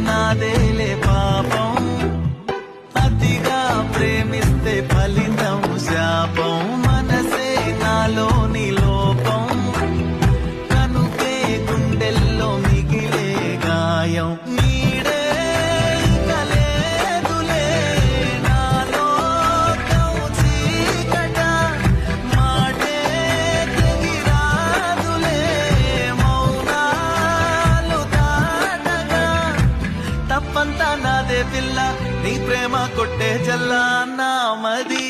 నాదేలే పాపం, అతిగా ప్రేమిస్తే ఫలితం శాపం. మనసే నాలోని లోపం, కనుకే గుండెల్లో మిగిలే గాయం. నీడే ఇక లేదులే నాలో చీకట, మాటే తెగిరాదులే మౌనాలు దాటగా. తప్పంతా నాదే పిల్ల, నీ ప్రేమ కొట్టే జల్లా నామది.